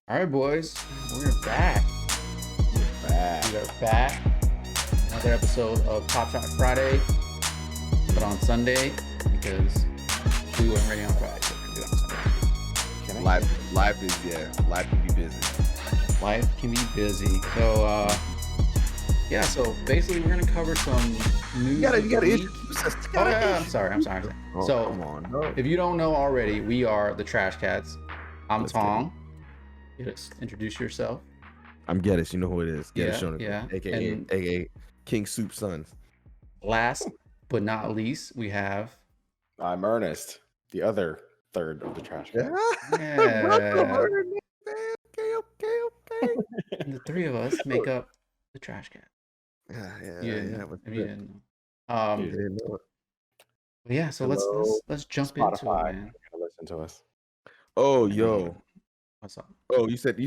All right, boys, we're back. We are back. Another episode of Top Shot Friday, but on Sunday because we weren't ready on Friday, so we're gonna do it on Sunday. Life can be busy. Life can be busy. So, so basically, we're gonna cover some news. You gotta of the week. introduce us. Oh yeah, I'm sorry. Oh, So, come on. No. if you don't know already, we are the Trash Cats. I'm Let's Tong. Just introduce yourself. I'm Geddes. You know who it is. Geddes Shonigan, yeah. aka King Soup Sons. Last but not least, we have. I'm Ernest, the other third of the trash can. Yeah. Okay. And the three of us make up the Trash Cat. Yeah. If you didn't know. You didn't know it. But yeah, so Hello, let's jump Spotify, into it, man. gonna listen to us. Oh, yo. What's up? Oh, you said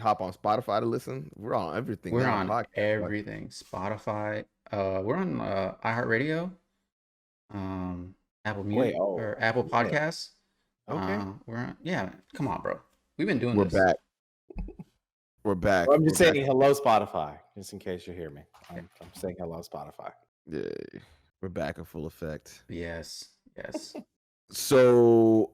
hop on Spotify to listen. We're on everything. We're now, on podcast. everything. Spotify. We're on iHeartRadio. Apple Music or Apple Podcasts. Okay. We're on. Yeah, come on, bro. We've been doing We're this. back. We're back. Well, I'm just We're saying hello, Spotify, just in case you hear me. I'm saying hello, Spotify. Yeah, we're back in full effect. Yes. So,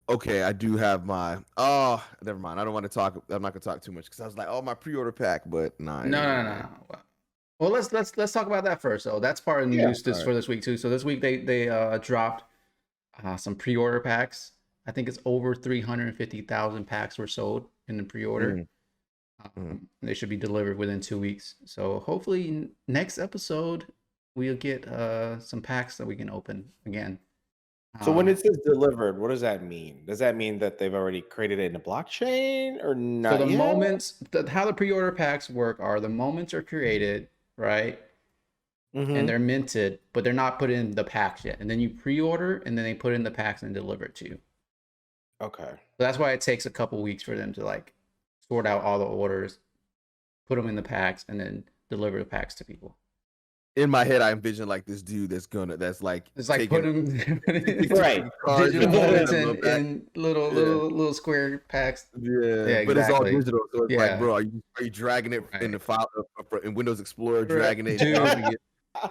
okay, I do have my. Oh, never mind. I don't want to talk. I'm not gonna talk too much because I was like, oh, my pre-order pack, but nah. No. Well, let's talk about that first. So that's part of the news for this week too. So this week they dropped some pre-order packs. I think it's over 350,000 packs were sold in the pre-order. They should be delivered within 2 weeks. So hopefully next episode we'll get some packs that we can open again. So when it says delivered, what does that mean? Does that mean that they've already created it in the blockchain or not? So the moments, how the pre-order packs work are the moments are created, right? And they're minted, but they're not put in the packs yet. And then you pre-order, and then they put in the packs and deliver it to you. Okay. So that's why it takes a couple weeks for them to like sort out all the orders, put them in the packs, and then deliver the packs to people. In my head, I envision like this dude that's like It's like put them right digital moments in little square packs. Yeah, but it's all digital. So it's like, bro, are you dragging it in the file in Windows Explorer, dragging it, dragging it,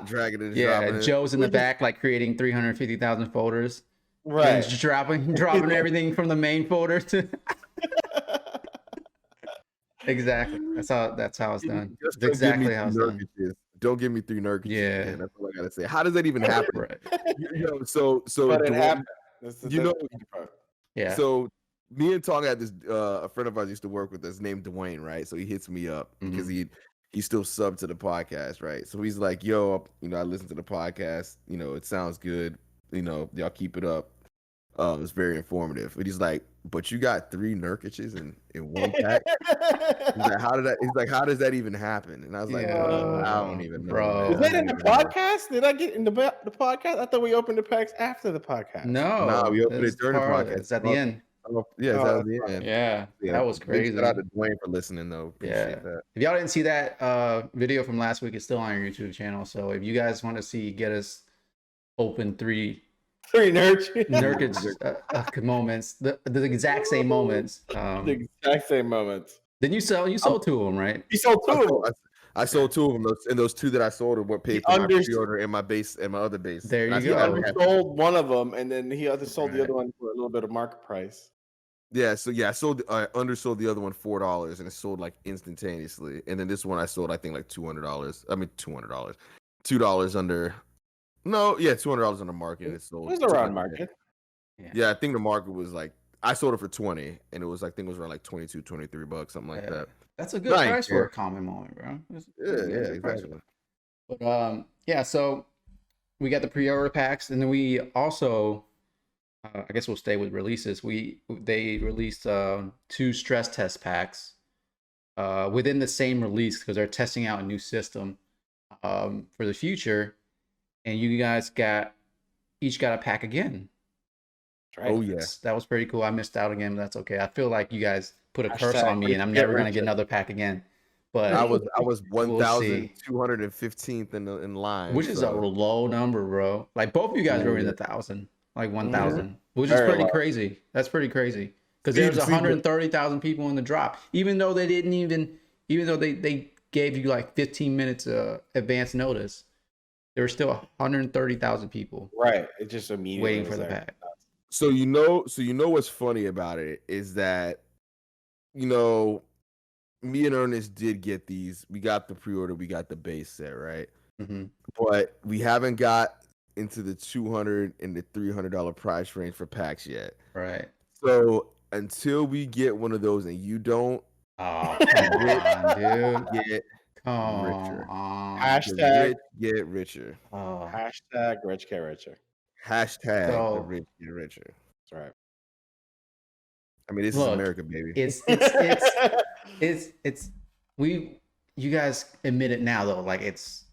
dropping it? Joe's in the back, like creating 350,000 folders. Right. And just dropping everything from the main folder to exactly. That's how it's done. That's exactly how it's done. Don't give me 3 nurkies. Yeah, man. That's all I gotta say. How does that even happen? Right. So but it happened. Yeah. So me and Tong had this a friend of ours used to work with us named Dwayne, right? So he hits me up because he's still subbed to the podcast, right? So he's like, yo, I listen to the podcast, it sounds good, y'all keep it up. It's very informative. But he's like, but you got 3 Nurkic's in one pack. He's like, how does that even happen? And I was like, I don't even know. Bro. Was that in the podcast? Did I get in the podcast? I thought we opened the packs after the podcast. No, we opened it during the podcast. It's at the end. Yeah, it's at the end. Yeah, that was crazy. Shout out to Dwayne for listening, though. Appreciate that. If y'all didn't see that video from last week, it's still on your YouTube channel. So if you guys want to get us open 3 Nurkic moments, the exact same moments. The exact same moments. Then you sold 2 of them, right? You sold 2 of them. I sold 2 of them, and those 2 that I sold are what paid for my pre-order and my base and my other base. There you go. He sold one of them, and then he sold the other one for a little bit of market price. Yeah, so I undersold the other one $4, and it sold like instantaneously. And then this one I sold, I think, like $200. I mean, $200, $2 under. No, yeah, $200 on the market. It sold. It was around market. Yeah, I think the market was like I sold it for 20, and it was like I think it was around like $22, $23, something like that. That's a good price for a common moment, bro. Yeah, exactly. But so we got the pre-order packs, and then we also, I guess we'll stay with releases. They released 2 stress test packs within the same release because they're testing out a new system for the future. And you guys each got a pack again. Right. Oh yeah, that was pretty cool. I missed out again, but that's okay. I feel like you guys put a curse on me, and I'm never gonna get another pack again. But I was 1,215th in line, which is a low number, bro. Like both of you guys were in the 1,000, like 1,000, which is pretty crazy. That's pretty crazy. because there's 130,000 people in the drop. Even though they they gave you like 15 minutes advance notice, there were still 130,000 people. Right. It just immediately waiting for the pack. So you know what's funny about it is that, me and Ernest did get these. We got the pre-order, we got the base set, right? Mm-hmm. But we haven't got into the $200 and the $300 price range for packs yet. Right. So until we get one of those and you don't, come on, dude. Get come richer. On. Hashtag rich get richer. Hashtag rich get richer. Hashtag the rich get richer. That's right. I mean, this is America, baby. You guys admit it now though, like it's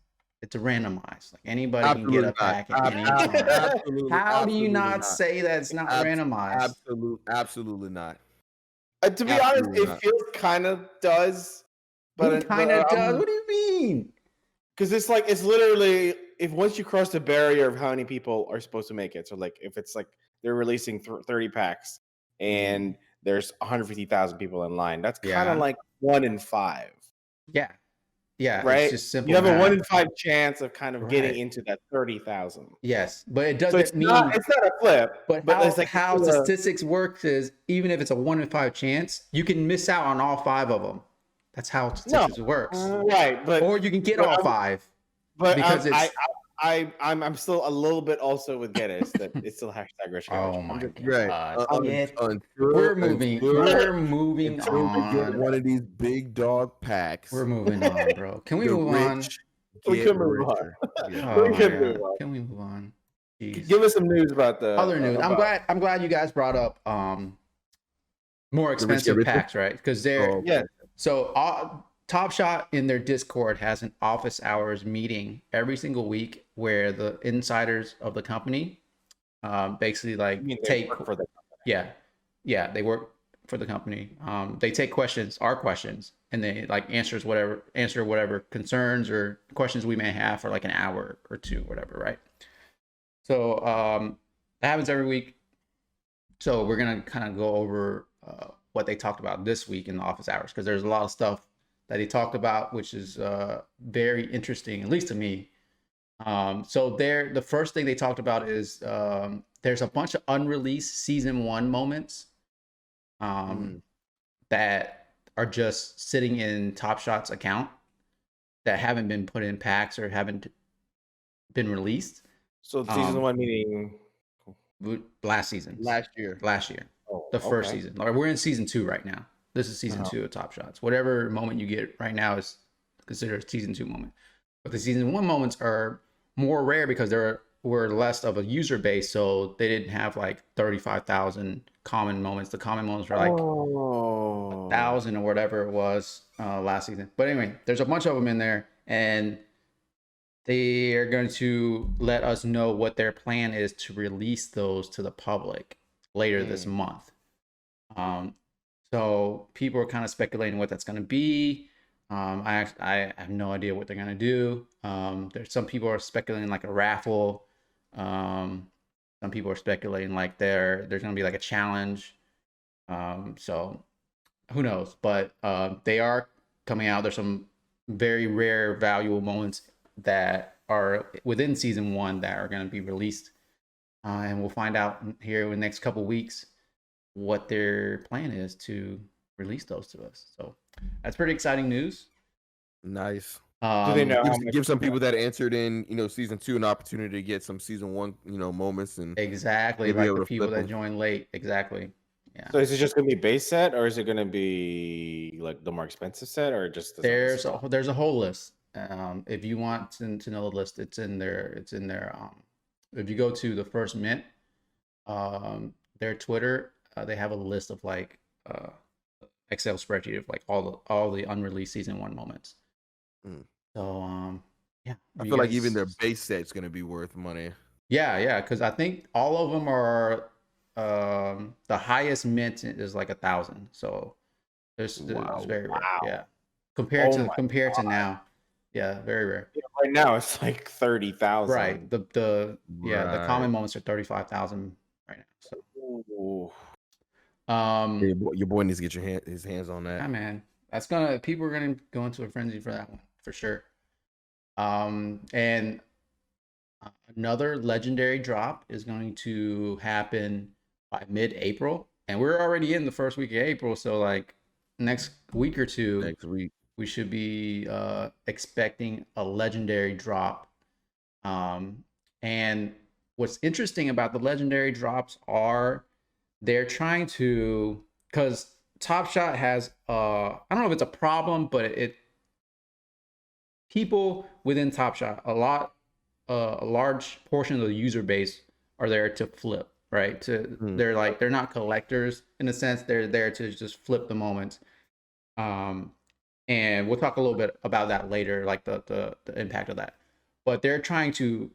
a randomized. Like anybody can get a pack at any time. How do you not say that it's not randomized? Absolutely not. To be honest, it feels kind of does. But it kind of does. What do you mean? Because it's like it's literally if once you cross the barrier of how many people are supposed to make it. So like if it's like they're releasing 30 packs and there's 150,000 people in line, that's kind of like 1 in 5. Yeah. Yeah. Right. It's just simple. You have a 1 in 5 chance of kind of getting into that 30,000. Yes, but it doesn't it's not a flip. But it's like how statistics works is even if it's a 1 in 5 chance, you can miss out on all 5 of them. That's how statistics works. Right, but or you can get all 5. But because I'm still a little bit also with Geddes that it's still hashtag rich. Oh my god! Right. We're moving until on. We get one of these big dog packs. We're moving on, bro. Can we move on? We can move on. Can we move on? Jeez. Give us some news about the other news. I'm glad you guys brought up more expensive packs, right? Because they're So Top Shot in their Discord has an office hours meeting every single week where the insiders of the company basically like take for the they work for the company. They take our questions, and they like answer whatever concerns or questions we may have for like an hour or two, whatever, right? So that happens every week. So we're gonna kind of go over what they talked about this week in the office hours, because there's a lot of stuff that he talked about, which is very interesting, at least to me. So the first thing they talked about is there's a bunch of unreleased season 1 moments that are just sitting in Top Shot's account that haven't been put in packs or haven't been released. So season 1 meaning last year. Oh, the first season. Like, we're in season 2 right now. This is season 2 of Top Shots. Whatever moment you get right now is considered a season 2 moment. But the season 1 moments are more rare because there were less of a user base, so they didn't have like 35,000 common moments. The common moments were like 1,000 or whatever it was last season. But anyway, there's a bunch of them in there, and they are going to let us know what their plan is to release those to the public later this month. So people are kind of speculating what that's going to be. I have no idea what they're going to do. There's some people are speculating like a raffle. Some people are speculating like there's going to be like a challenge. So who knows? But they are coming out. There's some very rare, valuable moments that are within season 1 that are going to be released. And we'll find out here in the next couple weeks what their plan is to release those to us. So that's pretty exciting news. Nice. Do they know give some people that answered in season 2 an opportunity to get some season 1 moments, and exactly like the people that joined late. Exactly. Yeah. So is it just gonna be base set, or is it gonna be like the more expensive set, or just there's a whole list. If you want to know the list, it's in there. If you go to the First Mint, their Twitter, they have a list of like Excel spreadsheet of like all the unreleased season 1 moments. So yeah, I feel like even their base set's gonna be worth money. Yeah, because I think all of them are the highest mint is like 1,000. So it's very rare. Yeah, compared to now. Yeah, very rare. Yeah, right now it's like 30,000. Right. The common moments are 35,000 right now. So Your boy needs to get his hands on that. Yeah, man, people are gonna go into a frenzy for that one for sure. And another legendary drop is going to happen by mid-April, and we're already in the first week of April, so like next week or two, Next week. we should be expecting a legendary drop. And what's interesting about the legendary drops are they're trying to, because Top Shot has I don't know if it's a problem, but it people within Top Shot, a large portion of the user base are there to flip, right? They're not collectors in a sense. They're there to just flip the moments. And we'll talk a little bit about that later, like the impact of that. But they're trying to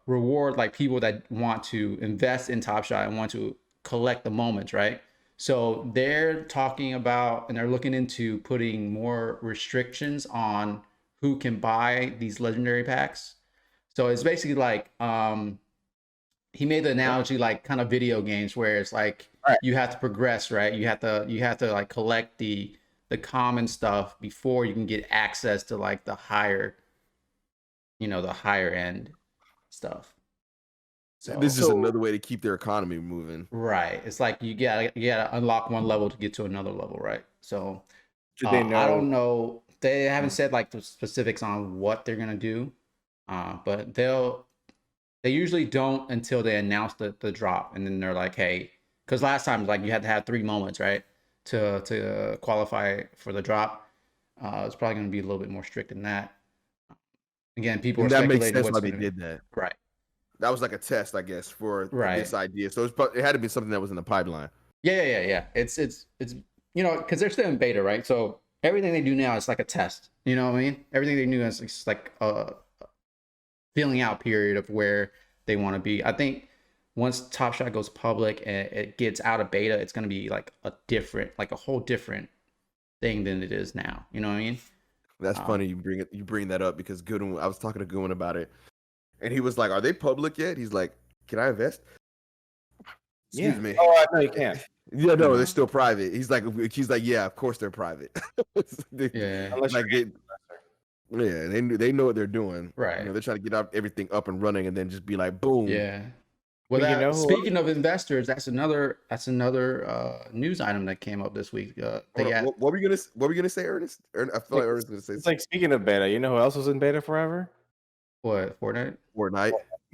reward like people that want to invest in Top Shot and want to collect the moments, right? So they're talking about and they're looking into putting more restrictions on who can buy these legendary packs. So it's basically like he made the analogy like kind of video games where it's like you have to progress, right? You have to like collect the common stuff before you can get access to like the higher end stuff. So this is another way to keep their economy moving. Right. It's like you gotta unlock one level to get to another level, right? So they know? I don't know. They haven't said like the specifics on what they're gonna do, but they usually don't until they announce the drop, and then they're like, hey, because last time like you had to have 3 moments, right, to qualify for the drop. It's probably gonna be a little bit more strict than that. Again, people are speculating makes sense what's why they did that. Right. That was like a test, I guess, for this idea. So it had to be something that was in the pipeline. Yeah. It's because they're still in beta, right? So everything they do now is like a test. You know what I mean? Everything they do is like a feeling out period of where they want to be. I think once Top Shot goes public and it gets out of beta, it's going to be like a whole different thing than it is now. You know what I mean? That's funny you bring that up because Goodwin, I was talking to Goodwin about it, and he was like, "Are they public yet?" He's like, "Can I invest?" Excuse me. Oh, no, you can't. Yeah, no, they're still private. He's like, yeah, of course they're private. Yeah, they know what they're doing. Right. You know, they're trying to get everything up and running, and then just be like, boom. Yeah. Well, speaking of investors, that's another news item that came up this week. What were you gonna say, Ernest? I feel like Ernest was gonna say. It's like speaking of beta. You know who else was in beta forever? What, Fortnite?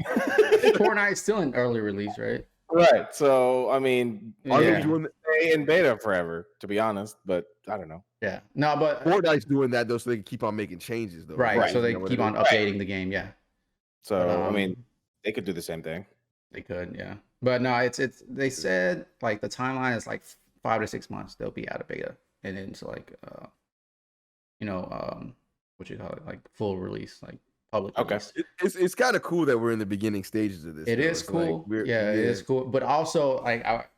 Fortnite's still in early release, right? Right. So I mean, are they doing in beta forever? To be honest, but I don't know. Yeah. No, but Fortnite's doing that though, so they can keep on making changes though. Right. So they keep on updating the game. Yeah. So I mean, they could do the same thing. They could, yeah. But no, it's they said like the timeline is like 5 to 6 months they'll be out of beta, and then so like what you call it, like full release, like public release. It's kind of cool that we're in the beginning stages of this. It is cool. Like, it is cool. But also like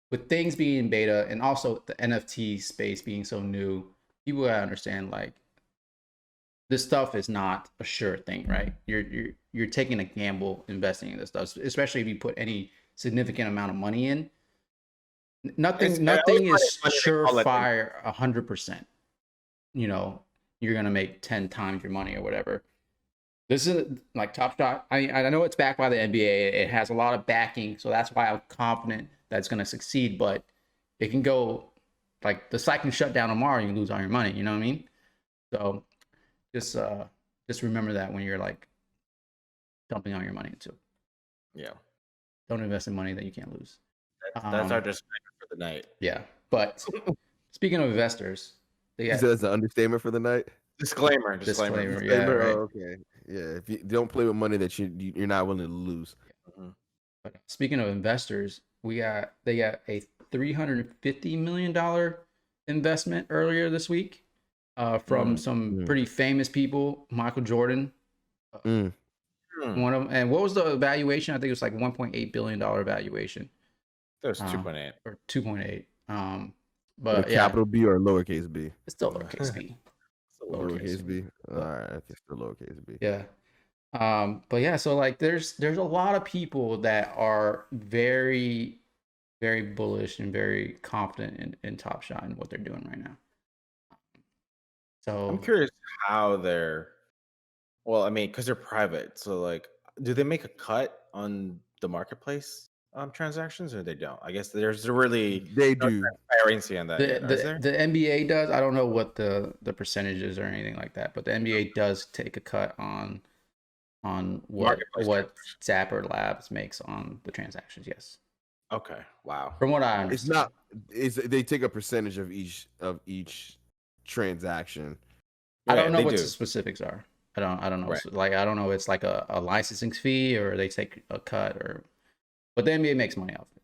with things being in beta and also the NFT space being so new, people gotta understand like this stuff is not a sure thing, right? You're taking a gamble investing in this stuff, especially if you put any significant amount of money in. Nothing is surefire 100%. You know, you're gonna make 10 times your money or whatever. This is like Top Shot. I know it's backed by the NBA. It has a lot of backing, so that's why I'm confident that it's gonna succeed. But it can go like the site can shut down tomorrow. You can lose all your money. You know what I mean? So just remember that when you're like dumping all your money into. Yeah. Don't invest in money that you can't lose. That's our disclaimer for the night. Yeah. But speaking of investors, that's an understatement for the night. Disclaimer. Yeah, right. Oh, okay. Yeah. If you don't play with money that you're not willing to lose. Mm-hmm. But speaking of investors, they got a $350 million investment earlier this week. From some pretty famous people, Michael Jordan, one of them. And what was the valuation? I think it was like $1.8 billion valuation. That was 2.8 or 2.8. But capital B or lowercase b? It's still lowercase b. Lowercase b. All right, okay, still lowercase b. Yeah. But yeah, so like there's a lot of people that are very very bullish and very confident in Top Shot and what they're doing right now. So I'm curious how they're. Well, I mean, because they're private, so like, do they make a cut on the marketplace transactions, or they don't? I guess there's really They no do. transparency on that yet, is there? the NBA does. I don't know what the percentages or anything like that, but the NBA does take a cut on what Marketplace Zapper Labs makes on the transactions. Yes. Okay. Wow. From what I It's understand. not. They take a percentage of each transaction. I don't know they what do. the specifics are. I don't know. Right. Like I don't know. It's like a licensing fee or they take a cut or, but the NBA makes money off it.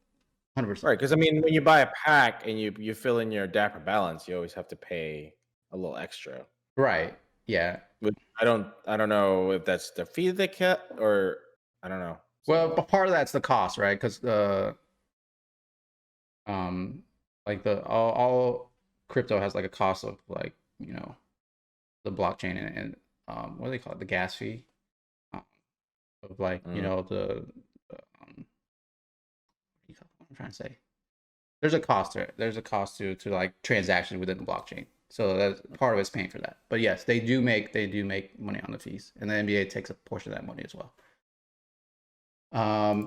100%. Right, because I mean, when you buy a pack and you fill in your Dapper balance, you always have to pay a little extra. Right. Yeah. But I don't know if that's the fee they cut or I don't know. Well, So, but part of that's the cost, right? Because like all crypto has like a cost of like the blockchain and what do they call it, the gas fee, of like the what I'm trying to say. There's a cost to it. There's a cost to like transactions within the blockchain. So that's part of it's paying for that. But yes, they do make money on the fees, and the NBA takes a portion of that money as well.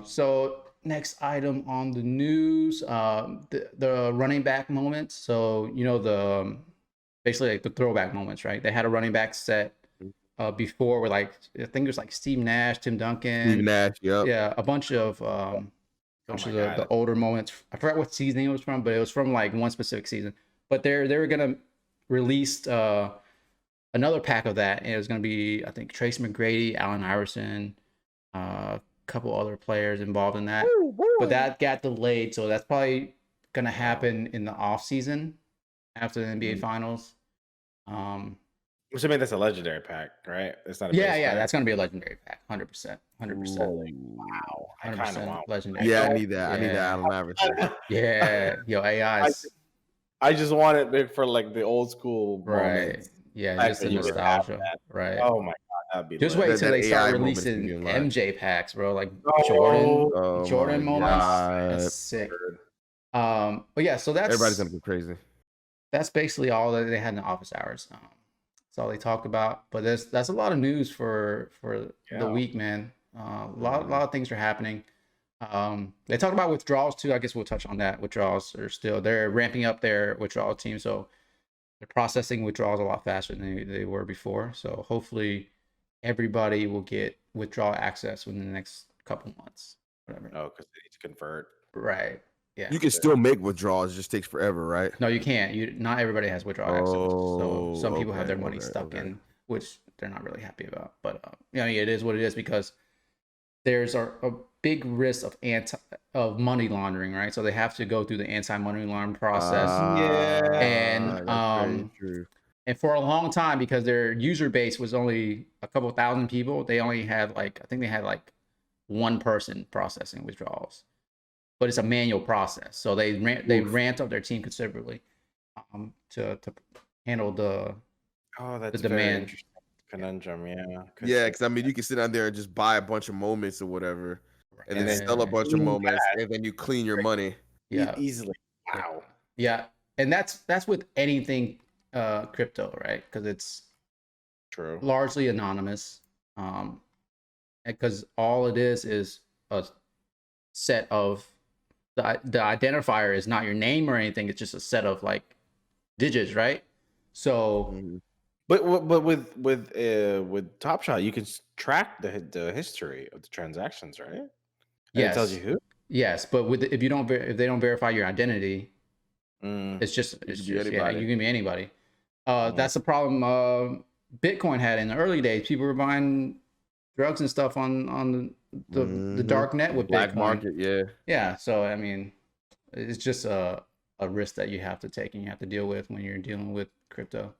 So next item on the news, the running back moments. So the basically like the throwback moments, right? They had a running back set before with like I think it was like Steve Nash, Tim Duncan, Steve Nash, yep. yeah, a bunch of the older moments. I forgot what season it was from, but it was from like one specific season. But they were gonna release another pack of that, and it was gonna be I think Tracy McGrady, Allen Iverson, couple other players involved in that, but that got delayed, so that's probably gonna happen in the off season after the NBA Finals. Which I mean, that's a legendary pack, right? It's not. Yeah, that's gonna be a legendary pack, 100%. Wow, I kind of want legendary. Yeah, I need that. I need that Allen Iverson. Yeah, yo, AIs. I just want it for like the old school moments. Yeah, just the nostalgia. Right. Oh my god, that'd be just lit. wait till they start AI releasing moment's gonna MJ packs, bro. Like Oh Jordan my moments. God. That's sick. But yeah, so that's Everybody's gonna go crazy. That's basically all that they had in the office hours. That's all they talked about. But that's a lot of news for the week, man. A lot of things are happening. They talked about withdrawals too. I guess we'll touch on that. Withdrawals are they're ramping up their withdrawal team, so they're processing withdrawals a lot faster than they were before. So hopefully everybody will get withdrawal access within the next couple months. Whatever. Oh, because they need to convert. Right. Yeah. You can still make withdrawals. It just takes forever, right? No, you can't. Not everybody has withdrawal access. So some people have their money stuck in, which they're not really happy about. But it is what it is because there's a big risk of money laundering, right? So they have to go through the anti-money laundering process. And for a long time, because their user base was only a couple thousand people, they only had I think they had one person processing withdrawals. But it's a manual process, so they ramped up their team considerably to handle the that's the demand. Very conundrum, yeah. Yeah, because I mean, you can sit down there and just buy a bunch of moments or whatever, and then sell a bunch of moments, and then you clean your money. Yeah, easily. Wow. Yeah, and that's with anything crypto, right? Because it's true, largely anonymous. Because all it is a set of the identifier is not your name or anything. It's just a set of digits, right? So, but with Top Shot, you can track the history of the transactions, right? Yes, it tells you who. Yes, but if they don't verify your identity, it's just you can be anybody. That's the problem Bitcoin had in the early days. People were buying drugs and stuff on the dark net with black Bitcoin. Market, yeah. So I mean, it's just a risk that you have to take and you have to deal with when you're dealing with crypto.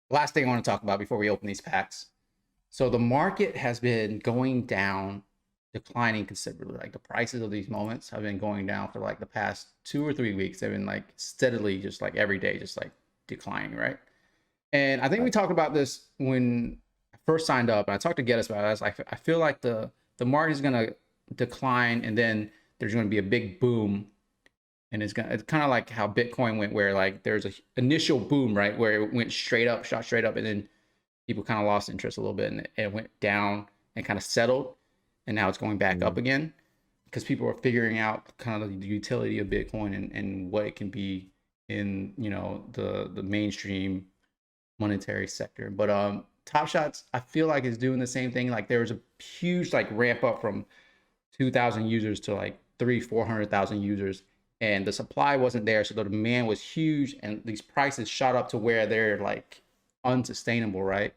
Last thing I want to talk about before we open these packs. So the market has been going down, declining considerably. Like the prices of these moments have been going down for the past 2 or 3 weeks. They've been steadily, just every day, just declining, right? And I think we talked about this when I first signed up, and I talked to Geddes about it. I was like, I feel like the market is gonna decline, and then there's going to be a big boom. And it's kind of like how Bitcoin went, where like there's a initial boom, right, where it went straight up, shot straight up, and then people kind of lost interest a little bit, and it went down and kind of settled, and now it's going back up again because people are figuring out kind of the utility of Bitcoin and what it can be in, you know, the mainstream monetary sector. But Top Shots, I feel like is doing the same thing. Like there was a huge like ramp up from 2,000 users to like 400,000 users, and the supply wasn't there, so the demand was huge, and these prices shot up to where they're like unsustainable, right?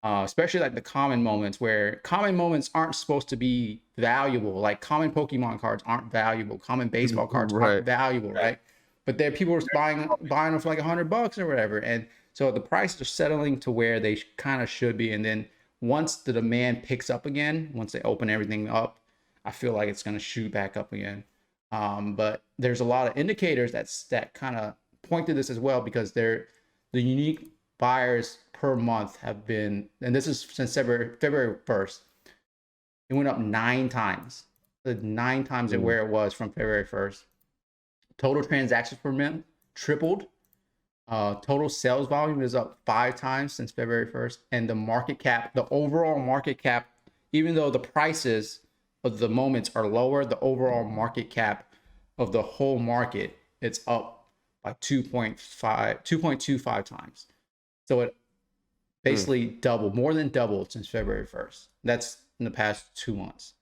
Especially like the common moments, where common moments aren't supposed to be valuable. Like common Pokemon cards aren't valuable. Common baseball cards aren't valuable, right? But there, people are buying them for like $100 or whatever, and so the prices are settling to where they kind of should be. And then once the demand picks up again, once they open everything up, I feel like it's going to shoot back up again. But there's a lot of indicators that kind of point to this as well, because the unique buyers per month have been, and this is since February 1st, it went up 9 times, 9 times at where it was from February 1st. Total transactions per month tripled. Total sales volume is up 5 times since February 1st. And the market cap, the overall market cap, even though the prices of the moments are lower, the overall market cap of the whole market, it's up by 2.25 times. So it basically doubled, more than doubled since February 1st. That's in the past 2 months,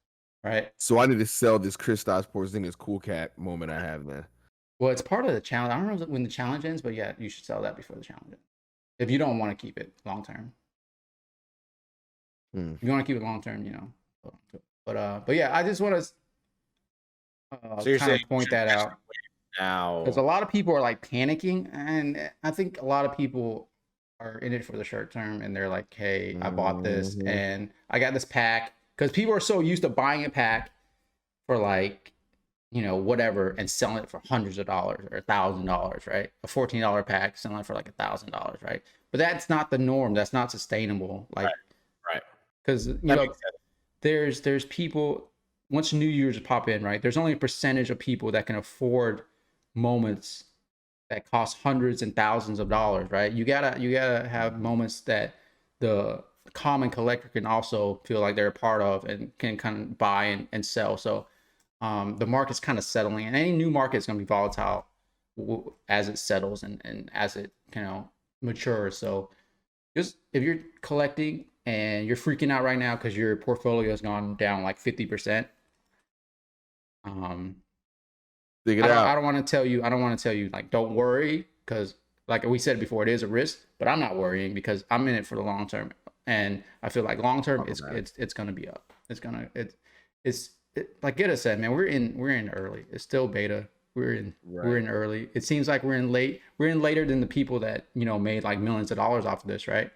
right? So I need to sell this Kristaps Porzingis cool cat moment I have, man. Well, it's part of the challenge. I don't know when the challenge ends, but yeah, you should sell that before the challenge ends. If you don't want to keep it long term. If you want to keep it long term, you know. But yeah, I just want to kind of point that out now, because a lot of people are like panicking, and I think a lot of people are in it for the short term, and they're like, "Hey, I bought this, and I got this pack," because people are so used to buying a pack for like, you know, whatever, and selling it for hundreds of dollars or $1,000, right? A $14 pack selling it for like $1,000, right? But that's not the norm. That's not sustainable. Like, right? Because you know, there's people, once New Year's pop in, right? There's only a percentage of people that can afford moments that cost hundreds and thousands of dollars, right? You gotta have moments that the common collector can also feel like they're a part of and can kind of buy and sell. So the market's kind of settling, and any new market is going to be volatile as it settles and as it, you know, matures. So just if you're collecting and you're freaking out right now because your portfolio has gone down like 50%, I don't want to tell you like don't worry, because like we said before, it is a risk, but I'm not worrying because I'm in it for the long term, and I feel like long term it's going to be up. It's like Gita said, man, we're in early. It's still beta. We're in early. It seems like we're in later than the people that, you know, made like millions of dollars off of this, right?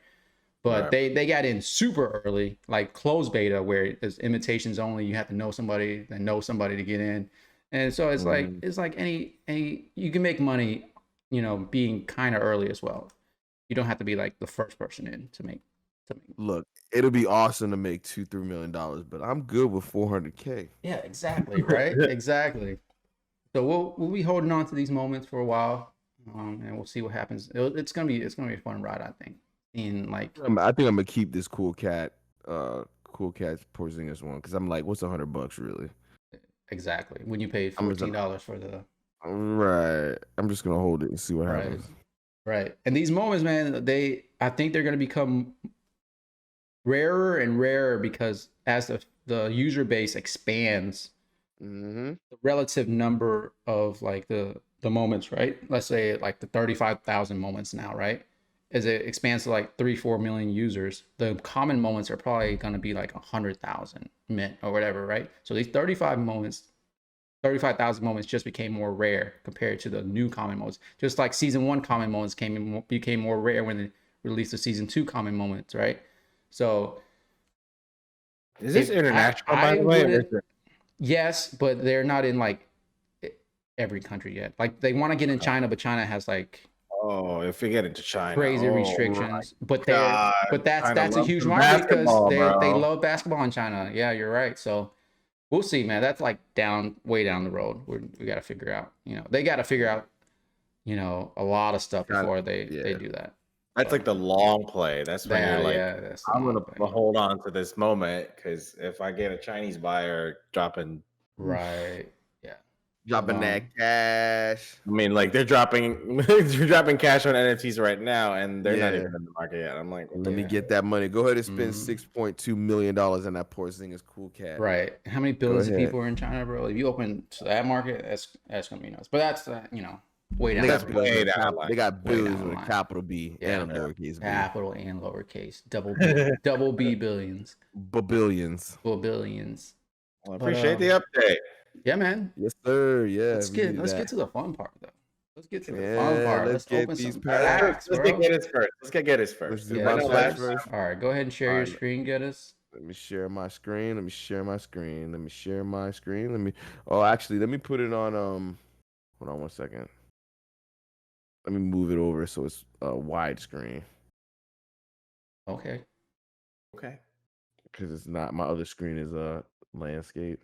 But they got in super early, like closed beta, where it's invitations only. You have to know somebody to get in. And so it's like any you can make money, you know, being kind of early as well. You don't have to be like the first person in to make. Look, it'll be awesome to make $2-3 million, but I'm good with $400K. Yeah, exactly, right? Exactly. So we'll be holding on to these moments for a while, and we'll see what happens. It's gonna be a fun ride, I think. I think I'm gonna keep this cool cat Porzingis one, because I'm like, what's $100 really? Exactly. When you paid $14 for the. Right. I'm just gonna hold it and see what happens. Right. And these moments, man, I think they're gonna become rarer and rarer, because as the user base expands, the relative number of like the moments, right? Let's say like the 35,000 moments now, right? As it expands to like 3-4 million users, the common moments are probably going to be like 100,000 mint or whatever, right? So these 35,000 moments just became more rare compared to the new common moments. Just like season 1 common moments became more rare when they released the season 2 common moments, right? So is this international, by the way? Yes, but they're not in like every country yet. Like they want to get in China, but China has like if we get into China, crazy restrictions. But that's a huge market because they love basketball in China. Yeah, you're right. So We'll see, man. That's like way down the road. We got to figure out. They got to figure out. A lot of stuff before they do that. That's like the long play. That's when you're like, that's I'm gonna hold on to this moment because if I get a Chinese buyer dropping, right, yeah, dropping that cash. I mean, like they're dropping cash on NFTs right now, and they're not even in the market yet. I'm like, let me get that money. Go ahead and spend $6.2 million on that Porzingis cool cat. Right. How many billions of people are in China, bro? If you open to that market, that's gonna be nuts. But that's way down. They got billions with a capital B and a lowercase b. Capital and lowercase. Double B billions. Billions. Billions. Well, I appreciate the update. Yeah, man. Yes, sir. Yeah. Let's get to the fun part, though. Let's get to the fun part. Let's open these some packs, bro. Let's get Gettys first. First. All right, go ahead and share your screen, Gettys. Let me share my screen. Let me put it on hold on one second. Let me move it over so it's widescreen. Okay. Because it's not, my other screen is landscape.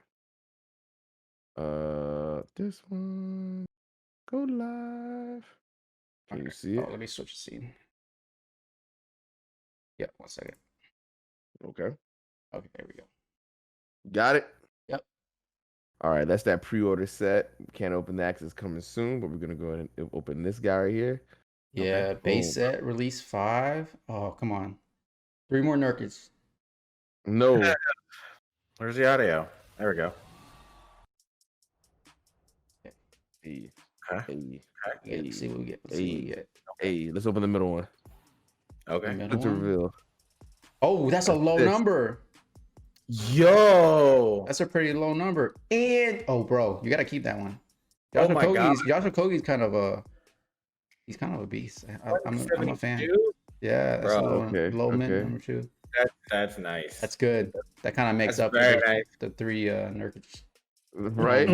This one, go live. Can you see it? Let me switch the scene. Yeah, 1 second. Okay, there we go. Got it? Yep. All right, that's that pre-order set. Can't open that because it's coming soon, but we're going to go ahead and open this guy right here. Yeah, base set, release 5. Oh, come on. 3 more Nurkics. No. Where's the audio? There we go. Hey. Let's see what we get. Hey, let's open the middle one. Okay. Good to reveal. Oh, that's a low number. Yo, that's a pretty low number. And bro, you got to keep that one. Joshua Okogie's kind of a beast. I'm a fan. Yeah, that's a low mint number 2. That's nice. That's good. That kind of makes up for the 3 Nurkic. Right.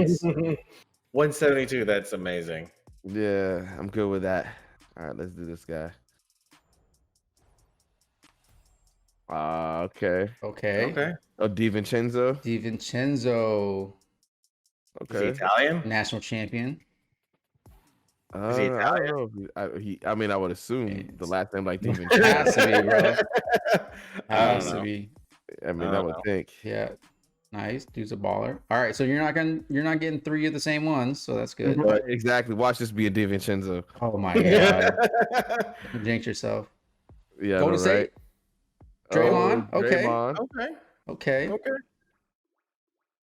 172. That's amazing. Yeah, I'm good with that. All right, let's do this guy. Okay. Oh, DiVincenzo. Okay. Is he Italian? National champion. Is he Italian? I don't know. I mean, I would assume the last name like DiVincenzo. Has to be, bro. Has to be. I mean, I would think. Yeah. Nice. Dude's a baller. All right, so you're not getting 3 of the same ones, so that's good. Right, exactly. Watch this be a DiVincenzo. Oh my god. Jinx yourself. Yeah. Golden State. Draymond. Okay.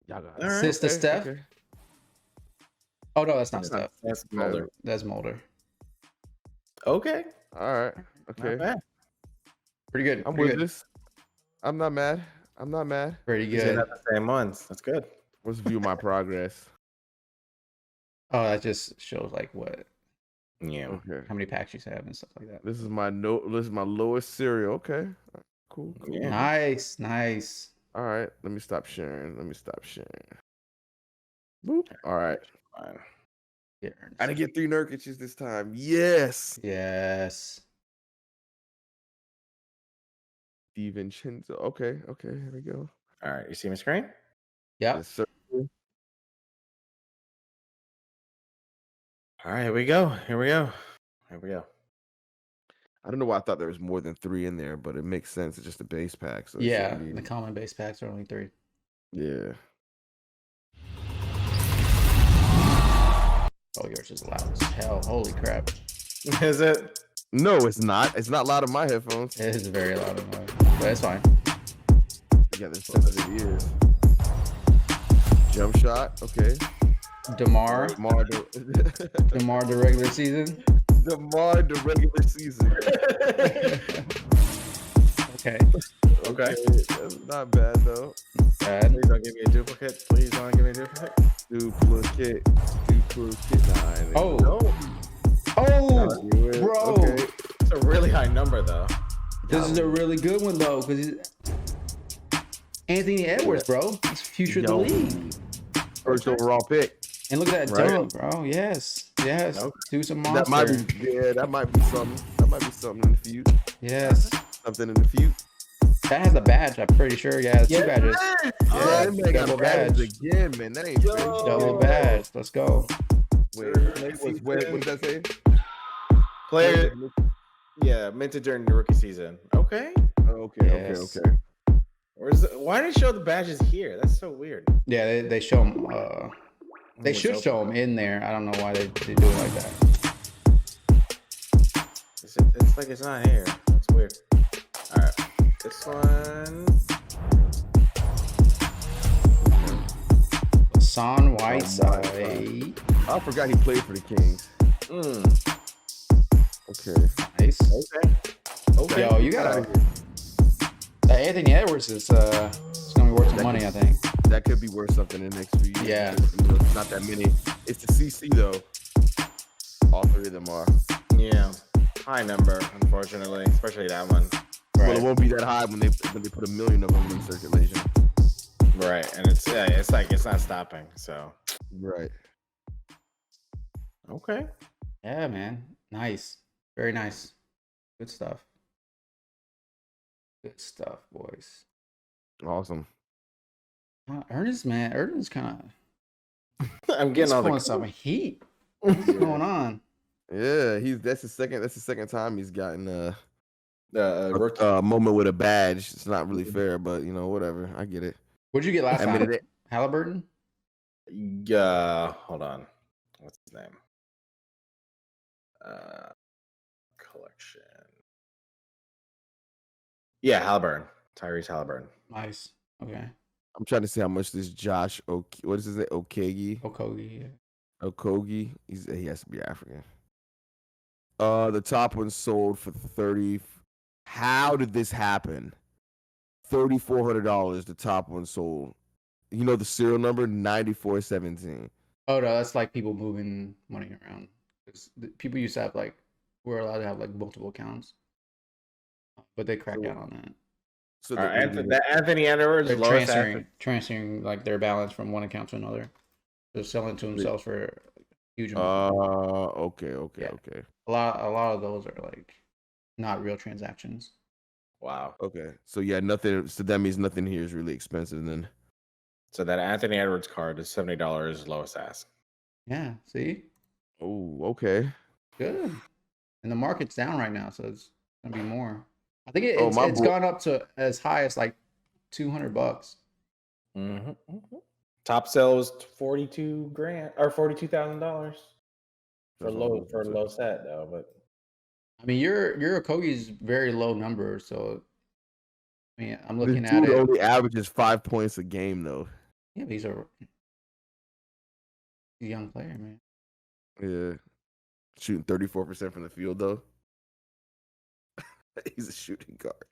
Y'all got it. Sister Steph. Okay. Oh no, that's not Steph. That's Mulder. That's Mulder. Okay. All right. Okay. Not bad. Pretty good. I'm with this. I'm not mad. Pretty good. Not the same ones. That's good. Let's view my progress. Oh, that just shows like what. Yeah. Okay. How many packs you have and stuff like that. This is my lowest serial. Okay. Cool. Yeah. Nice. All right. Let me stop sharing. Boop. All right. Fine. I didn't get 3 Nurkics this time. Yes. DiVincenzo. Okay. Here we go. All right. You see my screen? Yeah. Yes, sir. All right. Here we go. I don't know why I thought there was more than 3 in there, but it makes sense. It's just a base pack. So yeah, the common base packs are only 3. Yeah. Oh, yours is loud as hell. Holy crap. Is it? No, it's not. It's not loud in my headphones. It is very loud in mine. But it's fine. You got the sensitive ears. Jump shot. Okay. DeMar the regular season. DeMar the regular season. Okay. That's not bad though. Bad. Please don't give me a duplicate. Please don't give me a duplicate. Duplicate 9. Oh, bro. Okay. It's a really high number though. This is a really good one though, because Anthony Edwards, bro. He's future of the league. First overall pick. And look at that dunk, bro. Yes. Do some monster. That might be something. That might be something in the future. Yes. Something in the future. That has a badge. I'm pretty sure. Yeah, it's 2 badges. Yeah, that man got double badges badge. again, man. That ain't fair. Double badge. Let's go. Wait, what does that say? Player. Yeah, minted during the rookie season. Okay. Okay. Why did they show the badges here? That's so weird. Yeah, they show them. They should show them in there. I don't know why they do it like that. It's like it's not here. That's weird. All right, this one. Son Whiteside. I forgot he played for the Kings. Okay. Nice. Okay. Yo, you got Anthony Edwards is it's gonna be worth some money, I think. That could be worth something in the next few years. Yeah. It's not that many. It's the CC though. All 3 of them are. Yeah. High number, unfortunately, especially that one. Right. Well, it won't be that high when they put 1 million of them in circulation. Right, and it's like it's not stopping. So. Right. Okay. Yeah, man. Nice. Very nice. Good stuff. Good stuff, boys. Awesome. Ernest, man. Ernest kind of. I'm getting all pulling some heat. What's going on? Yeah, that's the second time he's gotten a rookie. moment with a badge. It's not really fair, but whatever. I get it. What'd you get last time? Halliburton? Yeah. Hold on. What's his name? Collection. Yeah, Halliburton. Tyrese Halliburton. Nice. Okay. I'm trying to see how much this Josh what is his name? Okogie. Yeah. Okogie. He has to be African. The top one sold for 30. How did this happen? $3,400. The top one sold. You know the serial number 9417. Oh no, that's like people moving money around. People used to have we're allowed to have multiple accounts, but they cracked down on that. So Anthony Edwards they're transferring their balance from one account to another. They're selling to themselves for huge amount. Okay. A lot of those are not real transactions. Wow. Okay. So yeah, nothing. So that means nothing here is really expensive then. So that Anthony Edwards card is $70 lowest ask. Yeah. See. Oh, okay. Good. And the market's down right now, so it's gonna be more. I think it's gone up to as high as $200. Mm-hmm. Top sale was $42,000 or $42,000 for a low set though. But I mean, your Okogie's very low number, so I mean, I'm looking this at dude it. Only averages 5 points a game though. Yeah, but he's a young player, man. Yeah, shooting 34% from the field though. He's a shooting guard.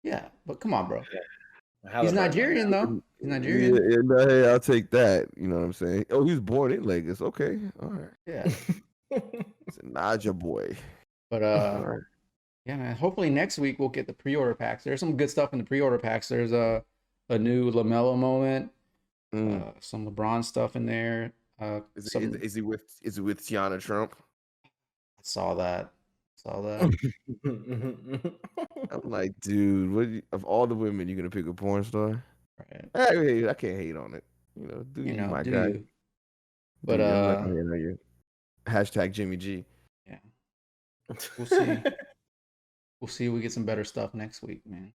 Yeah, but come on, bro. Yeah. He's Nigerian though. He's Nigerian. Yeah, hey, I'll take that. You know what I'm saying? Oh, he was born in Lagos. Okay, all right. Yeah. It's a Naja boy. But right. Yeah, man. Hopefully next week we'll get the pre-order packs. There's some good stuff in the pre-order packs. There's a new LaMelo moment, some LeBron stuff in there. Is he with Tiana Trump? I saw that. I'm like, dude, of all the women, you're gonna pick a porn star? Right. I can't hate on it. My guy. But hashtag Jimmy G. Yeah. We'll see. We'll see. We get some better stuff next week, man.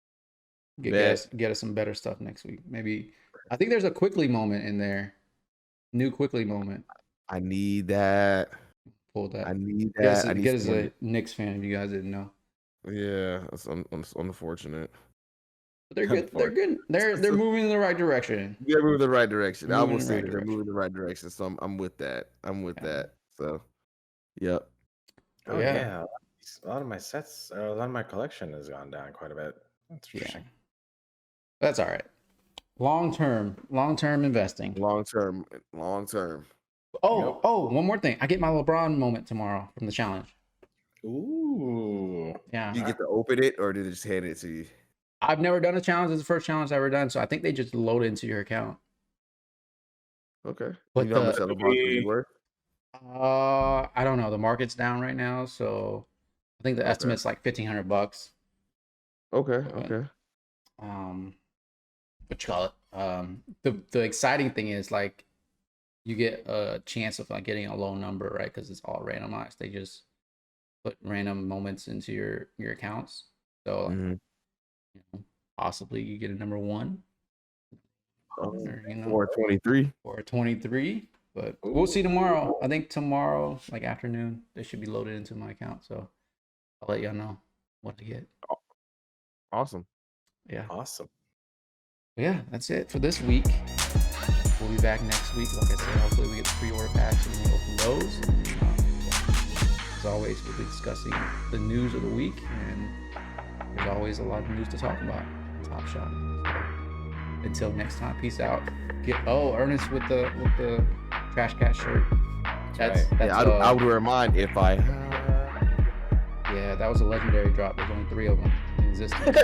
Get us some better stuff next week. Maybe. I think there's a Quickly moment in there. New Quickly moment. I need that. Pull that. I need that. Get as a Knicks fan if you guys didn't know. Yeah, that's unfortunate. But they're good. They're good. They're moving in the right direction. They're moving in the right direction. I will say they're moving in the right direction. So I'm with that. That. So, yep. Oh yeah. A lot of my sets, a lot of my collection has gone down quite a bit. That's interesting. Yeah. That's all right. Long term investing. Long term. Oh, one more thing. I get my LeBron moment tomorrow from the challenge. Ooh. Yeah. You get to open it, or did they just hand it to you? I've never done a challenge. It's the first challenge I've ever done, so I think they just load it into your account. Okay. But you know how much LeBron is worth? I don't know. The market's down right now, so I think the estimate's $1,500. Okay. what you call it? The exciting thing is like you get a chance of like getting a low number, right? Because it's all randomized. They just put random moments into your accounts. So Mm-hmm. you know, possibly you get a number 1. Or, you know, 423 or 23. But we'll see tomorrow. I think tomorrow, like afternoon, they should be loaded into my account. So I'll let y'all know what to get. Awesome. Yeah. Awesome. Yeah, that's it for this week. We'll be back next week. Like I said, hopefully we get the pre-order packs and we open those. As always, we'll be discussing the news of the week, and there's always a lot of news to talk about. Top Shot. Until next time, peace out. Ernest with the Trash Cat shirt. That's I would wear mine if I. Yeah, that was a legendary drop. There's only 3 of them in existence.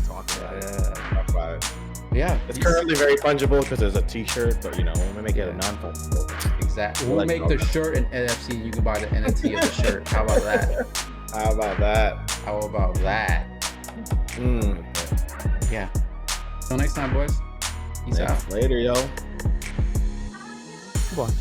Talk about it. Yeah, it's currently very fungible because there's a T-shirt, but you know, we're gonna make it a non-fungible. Exactly. We'll make the shirt an NFC, and you can buy the NFT of the shirt. How about that? How about that? How about that? Yeah. Till next time, boys. Peace out. Later, yo. Goodbye.